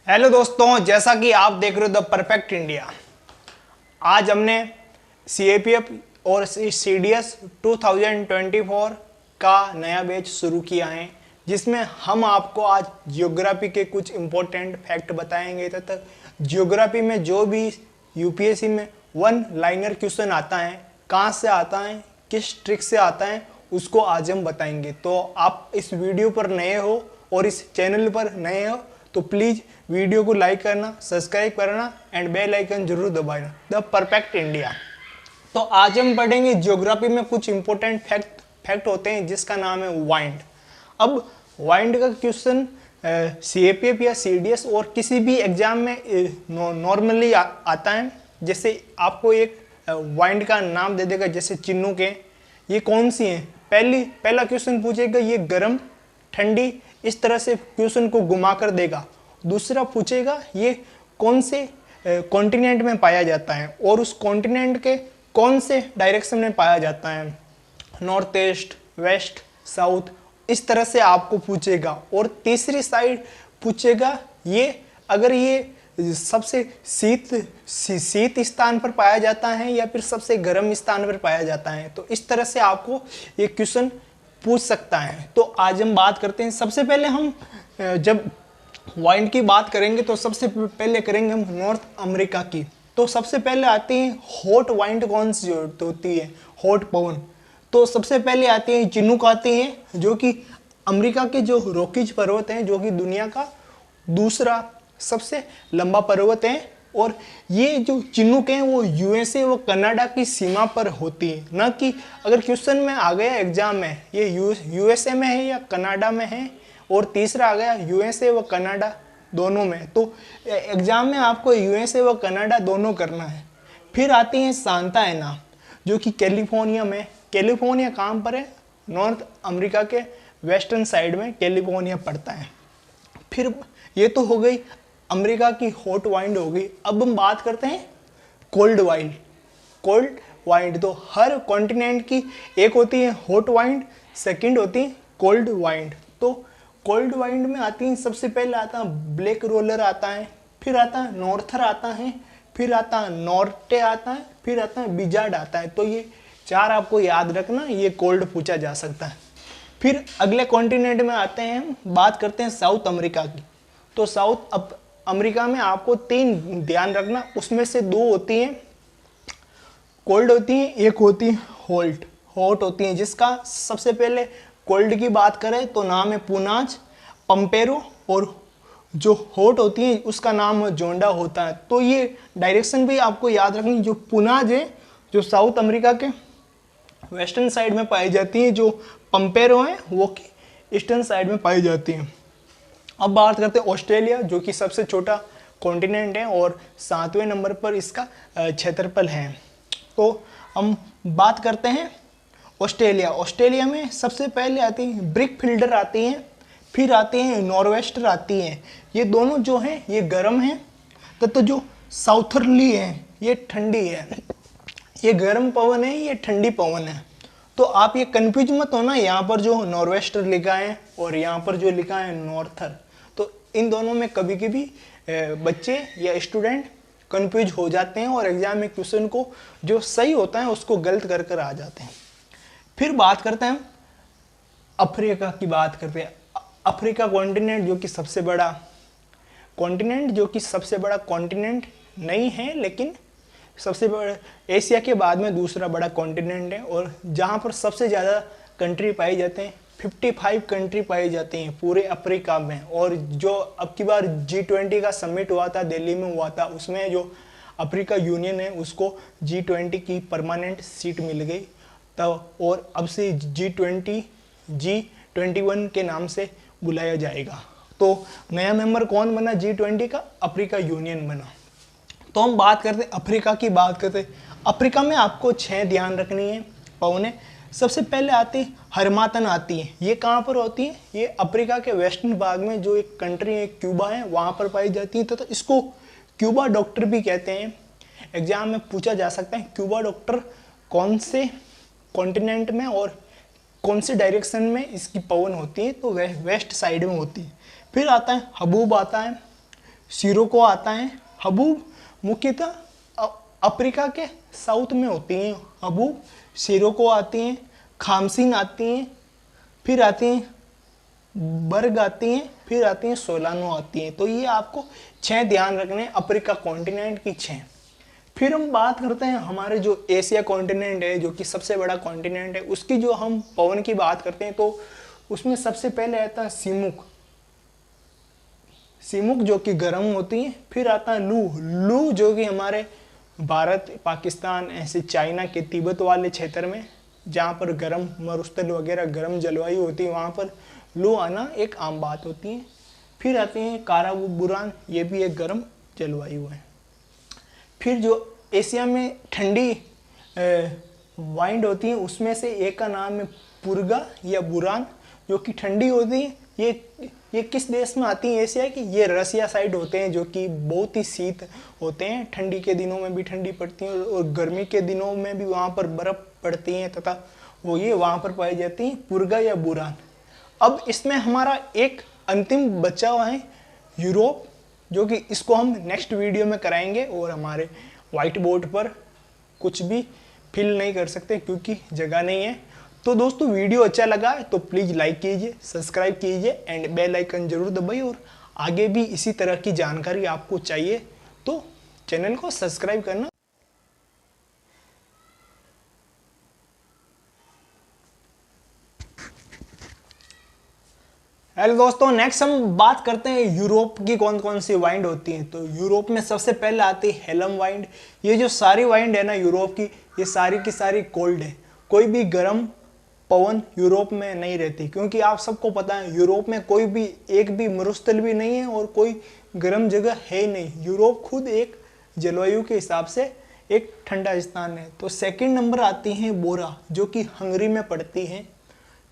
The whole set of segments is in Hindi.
हेलो दोस्तों, जैसा कि आप देख रहे हो द परफेक्ट इंडिया। आज हमने CAPF और CDS 2024 का नया बैच शुरू किया है, जिसमें हम आपको आज जियोग्राफी के कुछ इम्पोर्टेंट फैक्ट बताएंगे तथा जियोग्राफी में जो भी UPSC में वन लाइनर क्वेश्चन आता है, कहाँ से आता है, किस ट्रिक से आता है, उसको आज हम बताएंगे। तो आप इस वीडियो पर नए हो और इस चैनल पर नए हो तो प्लीज़ वीडियो को लाइक करना, सब्सक्राइब करना एंड बेल आइकन जरूर दबाना। The perfect India. तो आज हम पढ़ेंगे ज्योग्राफी में कुछ इंपॉर्टेंट फैक्ट होते हैं जिसका नाम है वाइंड। अब वाइंड का क्वेश्चन CAPF या CDS और किसी भी एग्जाम में नॉर्मली आता है। जैसे आपको एक वाइंड का नाम दे देगा, जैसे चिन्हूक है, ये कौन सी है। पहला क्वेश्चन पूछेगा ये गर्म ठंडी, इस तरह से क्वेश्चन को घुमा कर देगा। दूसरा पूछेगा ये कौन से कॉन्टिनेंट में पाया जाता है और उस कॉन्टिनेंट के कौन से डायरेक्शन में पाया जाता है, नॉर्थ ईस्ट, वेस्ट, साउथ, इस तरह से आपको पूछेगा। और तीसरी साइड पूछेगा ये अगर ये सबसे शीत स्थान पर पाया जाता है या फिर सबसे गर्म स्थान पर पाया जाता है। तो इस तरह से आपको ये क्वेश्चन पूछ सकता है। तो आज हम बात करते हैं। सबसे पहले हम जब वाइंड की बात करेंगे तो सबसे पहले करेंगे हम नॉर्थ अमेरिका की। तो सबसे पहले आती है हॉट वाइंड, कौन सी होती है, हॉट पवन। तो सबसे पहले आती है चिनूक आती है, जो कि अमेरिका के जो रॉकीज पर्वत हैं, जो कि दुनिया का दूसरा सबसे लंबा पर्वत है। और ये जो चिनूक हैं वो USA व कनाडा की सीमा पर होती है। ना कि अगर क्वेश्चन में आ गया एग्जाम में ये USA में है या कनाडा में है, और तीसरा आ गया USA व कनाडा दोनों में, तो एग्जाम में आपको USA व कनाडा दोनों करना है। फिर आती है सांता एना, जो कि कैलिफोर्निया में। कैलिफोर्निया कहाँ पर है, नॉर्थ अमेरिका के वेस्टर्न साइड में कैलिफोर्निया पड़ता है। फिर ये तो हो गई अमेरिका की हॉट वाइंड हो गई। अब हम बात करते हैं कोल्ड वाइंड। कोल्ड वाइंड तो हर कॉन्टिनेंट की एक होती है हॉट वाइंड, सेकंड होती है कोल्ड वाइंड। तो कोल्ड वाइंड में आती है, सबसे पहले आता है ब्लैक रोलर आता है, फिर आता है नॉर्थर आता है, फिर आता है नॉर्टे आता है, फिर आता है बिजार्ड आता है। तो ये चार आपको याद रखना, ये कोल्ड पूछा जा सकता है। फिर अगले कॉन्टिनेंट में आते हैं, हम बात करते हैं साउथ अमेरिका की। तो साउथ अमेरिका में आपको तीन ध्यान रखना, उसमें से दो होती हैं कोल्ड होती हैं, एक होती है हॉट होती हैं। जिसका सबसे पहले कोल्ड की बात करें तो नाम है पुनाज, पंपेरो, और जो हॉट होती है उसका नाम जोंडा होता है। तो ये डायरेक्शन भी आपको याद रखनी। जो पुनाज है जो साउथ अमेरिका के वेस्टर्न साइड में पाई जाती है, जो पंपेरो है वो ईस्टर्न साइड में पाई जाती है। अब बात करते हैं ऑस्ट्रेलिया, जो कि सबसे छोटा कॉन्टिनेंट है और 7वें नंबर पर इसका क्षेत्रफल है। तो हम बात करते हैं ऑस्ट्रेलिया। ऑस्ट्रेलिया में सबसे पहले आती है ब्रिक फिल्डर आती हैं, फिर आती हैं नॉर्वेस्टर आती हैं। ये दोनों जो हैं ये गर्म हैं, तो जो साउथरली है ये ठंडी है। ये गर्म पवन है, ये ठंडी पवन है। तो आप ये कंफ्यूज मत होना, यहाँ पर जो नॉर्वेस्टर लिखा है और यहाँ पर जो लिखा है नॉर्थर, तो इन दोनों में कभी कभी बच्चे या स्टूडेंट कंफ्यूज हो जाते हैं और एग्जाम में क्वेश्चन को जो सही होता है उसको गलत कर कर आ जाते हैं। फिर बात करते हैं अफ्रीका की। बात करते हैं अफ्रीका कॉन्टिनेंट, जो कि सबसे बड़ा कॉन्टिनेंट नहीं है, लेकिन सबसे बड़ा एशिया के बाद में दूसरा बड़ा कॉन्टिनेंट है, और जहाँ पर सबसे ज़्यादा कंट्री पाई जाते हैं, 55 कंट्री पाई जाती हैं पूरे अफ्रीका में। और जो अब की बार G20 का समिट हुआ था, दिल्ली में हुआ था, उसमें जो अफ्रीका यूनियन है उसको G20 की परमानेंट सीट मिल गई। तब और अब से G21 के नाम से बुलाया जाएगा। तो नया मेंबर कौन बना G20 का, अफ्रीका यूनियन बना। तो हम बात करते हैं अफ्रीका की। बात करते हैं अफ्रीका में आपको 6 ध्यान रखनी है पौने। सबसे पहले आती हरमातन आती है। ये कहाँ पर होती है, ये अफ्रीका के वेस्टर्न भाग में जो एक कंट्री है क्यूबा है वहाँ पर पाई जाती है। तो इसको क्यूबा डॉक्टर भी कहते हैं। एग्जाम में पूछा जा सकता है क्यूबा डॉक्टर कौन से कॉन्टिनेंट में और कौन से डायरेक्शन में इसकी पवन होती है, तो वेस्ट साइड में होती है। फिर आता है हबूब आता है, सिरोको आता है। हबूब मुख्यतः अफ्रीका के साउथ में होती हैं। हबूब, सिरोको आती हैं, खामसिन आती हैं, फिर आती हैं बर्ग आती हैं, फिर आती हैं सोलानो आती हैं। तो ये आपको 6 ध्यान रखने हैं, अफ्रीका कॉन्टिनेंट की 6। फिर हम बात करते हैं हमारे जो एशिया कॉन्टिनेंट है, जो कि सबसे बड़ा कॉन्टिनेंट है, उसकी जो हम पवन की बात करते हैं तो उसमें सबसे पहले आता है सिमुक। सिमुक जो कि गर्म होती है। फिर आता है लू। लू जो कि हमारे भारत, पाकिस्तान, ऐसे चाइना के तिब्बत वाले क्षेत्र में जहाँ पर गर्म मरुस्थल वगैरह गर्म जलवायु होती है, वहाँ पर लू आना एक आम बात होती है। फिर आते हैं काराबुरान, ये भी एक गर्म जलवायु है। फिर जो एशिया में ठंडी वाइंड होती है उसमें से एक का नाम है पुरगा या बुरान, जो कि ठंडी होती है। ये किस देश में आती है एशिया की? ये रसिया साइड होते हैं, जो कि बहुत ही शीत होते हैं। ठंडी के दिनों में भी ठंडी पड़ती है और गर्मी के दिनों में भी वहाँ पर बर्फ़ पड़ती है तथा वो ये वहाँ पर पाई जाती है पुरगा या बुरान। अब इसमें हमारा एक अंतिम बचा हुआ है यूरोप, जो कि इसको हम नेक्स्ट वीडियो में कराएंगे और हमारे वाइट बोर्ड पर कुछ भी फिल नहीं कर सकते क्योंकि जगह नहीं है। तो दोस्तों वीडियो अच्छा लगा है तो प्लीज़ लाइक कीजिए, सब्सक्राइब कीजिए एंड बेल आइकन जरूर दबाइए। और आगे भी इसी तरह की जानकारी आपको चाहिए तो चैनल को सब्सक्राइब करना। हेलो दोस्तों, नेक्स्ट हम बात करते हैं यूरोप की कौन कौन सी वाइंड होती हैं। तो यूरोप में सबसे पहले आती है हेलम वाइंड। ये जो सारी वाइंड है ना यूरोप की, ये सारी की सारी कोल्ड है। कोई भी गर्म पवन यूरोप में नहीं रहती, क्योंकि आप सबको पता है यूरोप में कोई भी एक भी मरुस्थल भी नहीं है और कोई गर्म जगह है ही नहीं। यूरोप खुद एक जलवायु के हिसाब से एक ठंडा स्थान है। तो सेकंड नंबर आती है बोरा, जो कि हंगरी में पड़ती है।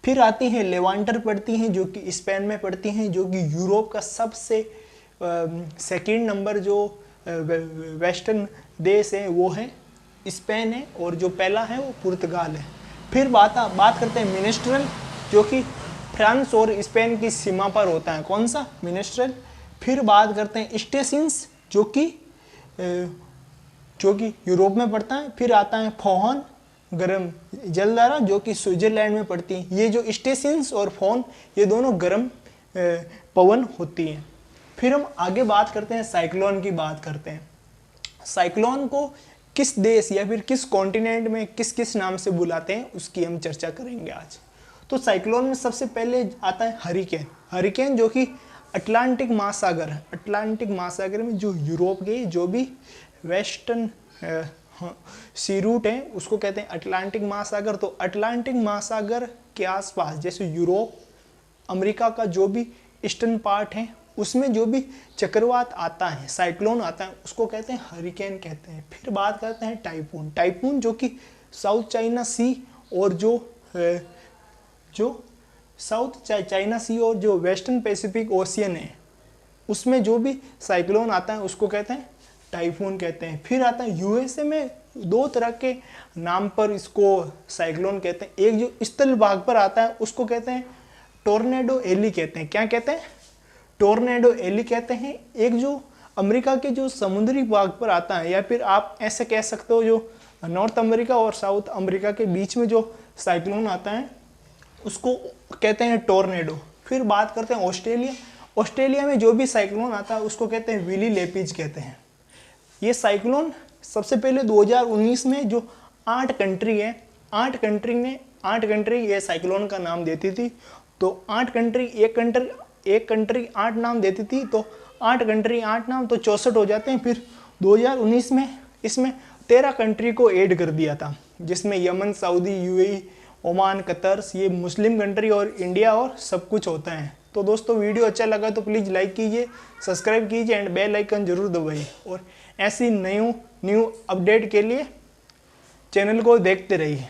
फिर आती हैं लेवांटर पड़ती हैं, जो कि स्पेन में पड़ती हैं, जो कि यूरोप का सबसे सेकंड नंबर जो वेस्टर्न देश है वो है स्पेन है, और जो पहला है वो पुर्तगाल है। फिर बात करते हैं मिनिस्ट्रल, जो कि फ्रांस और स्पेन की सीमा पर होता है। कौन सा? मिनिस्ट्रल। फिर बात करते हैं स्टेसिन्स, जो कि यूरोप में पड़ता है। फिर आता है फोहन, गर्म जलधारा, जो कि स्विट्जरलैंड में पड़ती है। ये जो स्टेसिन्स और फोन, ये दोनों गर्म पवन होती हैं। फिर हम आगे बात करते हैं साइक्लोन की बात करते हैं। साइक्लोन को किस देश या फिर किस कॉन्टिनेंट में किस किस नाम से बुलाते हैं उसकी हम चर्चा करेंगे आज। तो साइक्लोन में सबसे पहले आता है हरिकेन। हरिकेन जो कि अटलांटिक महासागर, अटलांटिक महासागर में जो यूरोप के जो भी वेस्टर्न सी रूट है उसको कहते हैं अटलांटिक महासागर। तो अटलांटिक महासागर के आसपास जैसे यूरोप, अमेरिका का जो भी ईस्टर्न पार्ट है उसमें जो भी चक्रवात आता है, साइक्लोन आता है, उसको कहते हैं हरिकेन कहते हैं। फिर बात करते हैं टाइफून। टाइफून जो कि साउथ चाइना सी और जो साउथ चाइना सी और जो वेस्टर्न पैसिफिक ओशियन है उसमें जो भी साइक्लोन आता है उसको कहते हैं टाइफून कहते हैं। फिर आता है यूएसए में 2 तरह के नाम पर इसको साइक्लोन कहते हैं। एक जो स्थल भाग पर आता है उसको कहते हैं टोर्नेडो एली कहते हैं। क्या कहते हैं? टोर्नेडो एली कहते हैं। एक जो अमेरिका के जो समुद्री भाग पर आता है, या फिर आप ऐसे कह सकते हो जो नॉर्थ अमेरिका और साउथ अमेरिका के बीच में जो साइक्लोन आता है उसको कहते हैं टोर्नेडो। फिर बात करते हैं ऑस्ट्रेलिया। ऑस्ट्रेलिया में जो भी साइक्लोन आता है उसको कहते हैं विली लेपिज कहते हैं। ये साइक्लोन सबसे पहले 2019 में जो 8 कंट्री है, 8 कंट्री ये साइक्लोन का नाम देती थी। तो 8 कंट्री, एक कंट्री 8 नाम देती थी, तो 8 कंट्री 8 नाम तो 64 हो जाते हैं। फिर 2019 में इसमें 13 कंट्री को ऐड कर दिया था, जिसमें Yemen, Saudi, UAE, Oman, Qatar, ये मुस्लिम कंट्री और इंडिया और सब कुछ होता है। तो दोस्तों वीडियो अच्छा लगा तो प्लीज़ लाइक कीजिए, सब्सक्राइब कीजिए एंड बेल आइकन जरूर दबाइए। और ऐसी न्यू अपडेट के लिए चैनल को देखते रहिए।